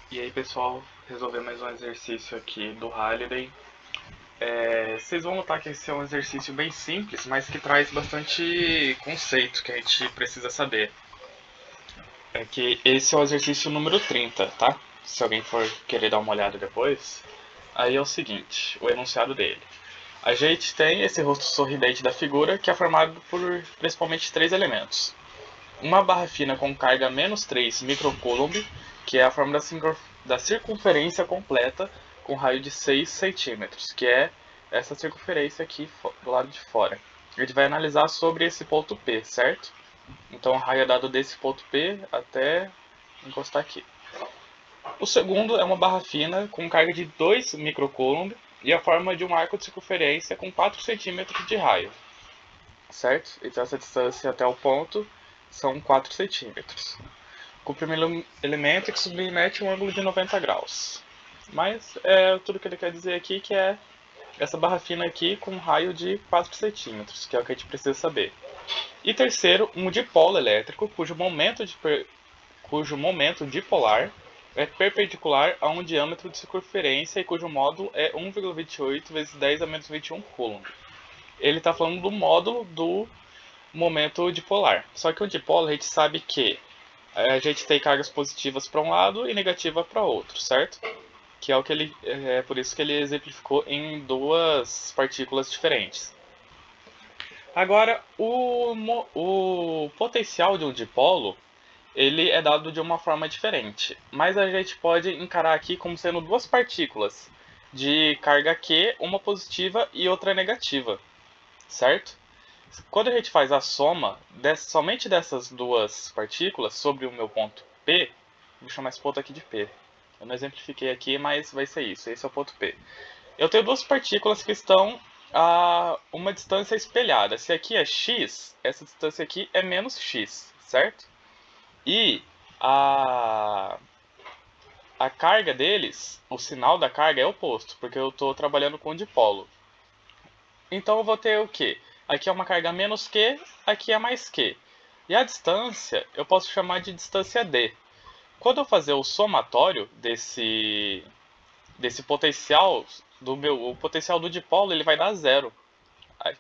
E aí pessoal, resolver mais um exercício aqui do Halliday. Vocês vão notar que esse é um exercício bem simples, mas que traz bastante conceito que a gente precisa saber. É que esse é o exercício número 30, tá? Se alguém for querer dar uma olhada depois. Aí é o seguinte, o enunciado dele. A gente tem esse rosto sorridente da figura que é formado por principalmente três elementos. Uma barra fina com carga menos 3 microcoulomb, que é a forma da circunferência completa com raio de 6 centímetros, que é essa circunferência aqui do lado de fora. A gente vai analisar sobre esse ponto P, certo? Então o raio é dado desse ponto P até encostar aqui. O segundo é uma barra fina com carga de 2 microcoulomb e a forma de um arco de circunferência com 4 centímetros de raio, certo? Então essa distância até o ponto são 4 centímetros. Com o primeiro elemento que submete um ângulo de 90 graus. Mas tudo que ele quer dizer aqui que é essa barra fina aqui com um raio de 4 centímetros, que é o que a gente precisa saber. E terceiro, um dipolo elétrico cujo momento dipolar é perpendicular a um diâmetro de circunferência e cujo módulo é 1,28 vezes 10 a menos 21 coulomb. Ele está falando do módulo do momento dipolar. Só que o dipolo a gente sabe que a gente tem cargas positivas para um lado e negativa para outro, certo? Que é o que ele é por isso que ele exemplificou em duas partículas diferentes. Agora, o potencial de um dipolo ele é dado de uma forma diferente, mas a gente pode encarar aqui como sendo duas partículas de carga Q, uma positiva e outra negativa, certo? Quando a gente faz a soma somente dessas duas partículas sobre o meu ponto P, vou chamar esse ponto aqui de P. Eu não exemplifiquei aqui, mas vai ser isso. Esse é o ponto P. Eu tenho duas partículas que estão a uma distância espelhada. Se aqui é x, essa distância aqui é menos x, certo? E a, a carga deles, o sinal da carga é oposto, porque eu estou trabalhando com dipolo. Então eu vou ter o quê? Aqui é uma carga menos Q, aqui é mais Q. E a distância eu posso chamar de distância D. Quando eu fazer o somatório desse potencial o potencial do dipolo ele vai dar zero,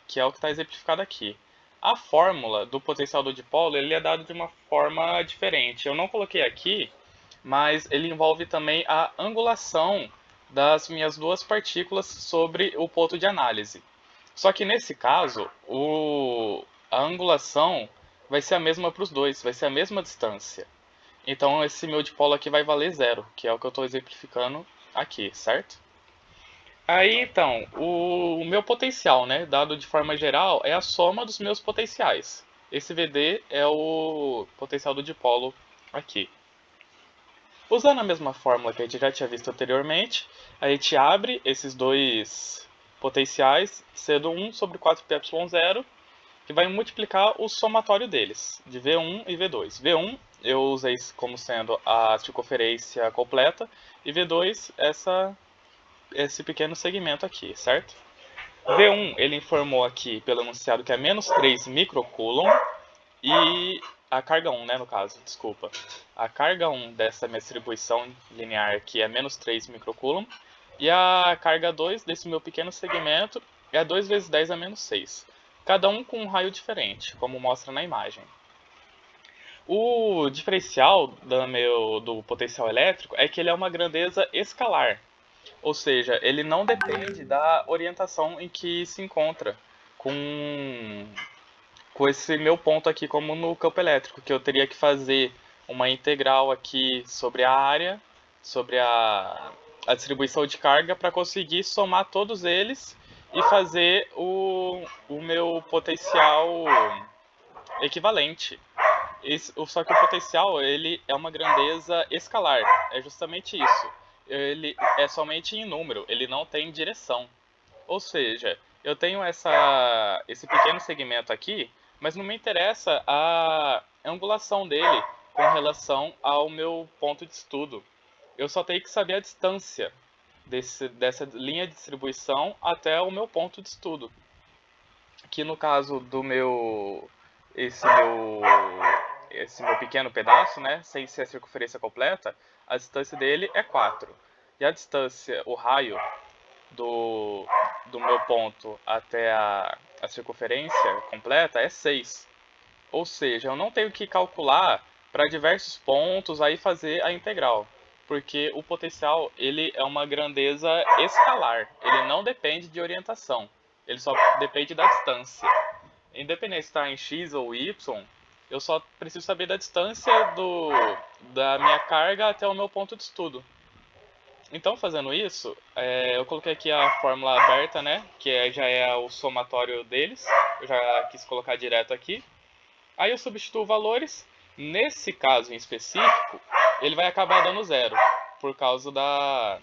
que é o que está exemplificado aqui. A fórmula do potencial do dipolo ele é dado de uma forma diferente. Eu não coloquei aqui, mas ele envolve também a angulação das minhas duas partículas sobre o ponto de análise. Só que nesse caso, a angulação vai ser a mesma para os dois, vai ser a mesma distância. Então esse meu dipolo aqui vai valer zero, que é o que eu estou exemplificando aqui, certo? Aí então, o meu potencial, né, dado de forma geral, é a soma dos meus potenciais. Esse VD é o potencial do dipolo aqui. Usando a mesma fórmula que a gente já tinha visto anteriormente, a gente abre esses dois potenciais, sendo 1 sobre 4πε0, que vai multiplicar o somatório deles, de V1 e V2. V1 eu usei como sendo a circunferência completa, e V2 esse pequeno segmento aqui, certo? V1 ele informou aqui pelo enunciado que é menos 3 microcoulomb, e a carga 1, né, no caso, desculpa. A carga 1 dessa minha distribuição linear aqui é menos 3 microcoulomb. E a carga 2 desse meu pequeno segmento é 2 vezes 10 a menos 6. Cada um com um raio diferente, como mostra na imagem. O diferencial do potencial elétrico é que ele é uma grandeza escalar. Ou seja, ele não depende da orientação em que se encontra com esse meu ponto aqui como no campo elétrico, que eu teria que fazer uma integral aqui sobre a área, sobre a distribuição de carga para conseguir somar todos eles e fazer o meu potencial equivalente. Só que o potencial ele é uma grandeza escalar, é justamente isso. Ele é somente em número, ele não tem direção. Ou seja, eu tenho esse pequeno segmento aqui, mas não me interessa a angulação dele com relação ao meu ponto de estudo. Eu só tenho que saber a distância dessa linha de distribuição até o meu ponto de estudo. Que no caso do esse meu esse meu pequeno pedaço, né, sem ser a circunferência completa, a distância dele é 4. E a distância, o raio do meu ponto até a circunferência completa é 6. Ou seja, eu não tenho que calcular para diversos pontos aí fazer a integral, porque o potencial ele é uma grandeza escalar, ele não depende de orientação, ele só depende da distância. Independente se está em x ou y, eu só preciso saber da distância da minha carga até o meu ponto de estudo. Então, fazendo isso, eu coloquei aqui a fórmula aberta, né, que já é o somatório deles, eu já quis colocar direto aqui. Aí eu substituo valores. Nesse caso em específico, ele vai acabar dando zero, por causa da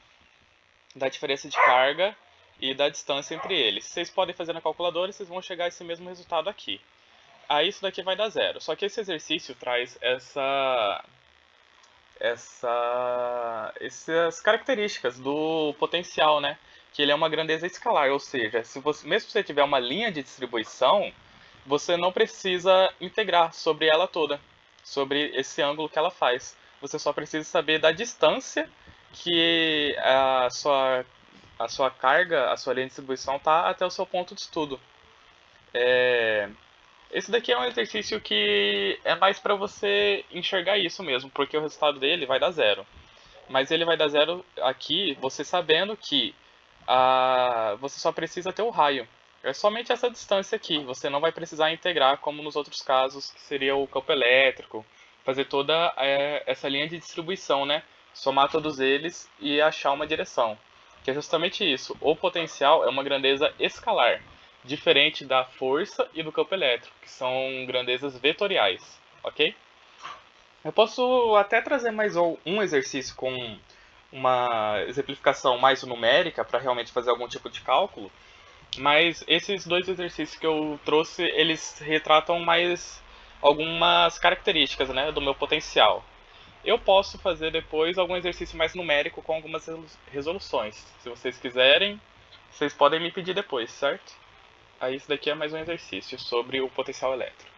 diferença de carga e da distância entre eles. Vocês podem fazer na calculadora e vocês vão chegar a esse mesmo resultado aqui. Aí isso daqui vai dar zero. Só que esse exercício traz essas características do potencial, né? Que ele é uma grandeza escalar, ou seja, mesmo se você tiver uma linha de distribuição, você não precisa integrar sobre ela toda, sobre esse ângulo que ela faz. Você só precisa saber da distância que a sua carga, a sua linha de distribuição está até o seu ponto de estudo. Esse daqui é um exercício que é mais para você enxergar isso mesmo, porque o resultado dele vai dar zero. Mas ele vai dar zero aqui, você sabendo que você só precisa ter o raio. É somente essa distância aqui, você não vai precisar integrar como nos outros casos, que seria o campo elétrico, fazer toda essa linha de distribuição, né? Somar todos eles e achar uma direção. Que é justamente isso, o potencial é uma grandeza escalar, diferente da força e do campo elétrico, que são grandezas vetoriais, ok? Eu posso até trazer mais um exercício com uma exemplificação mais numérica para realmente fazer algum tipo de cálculo, mas esses dois exercícios que eu trouxe, eles retratam mais algumas características, né, do meu potencial. Eu posso fazer depois algum exercício mais numérico com algumas resoluções. Se vocês quiserem, vocês podem me pedir depois, certo? Aí isso daqui é mais um exercício sobre o potencial elétrico.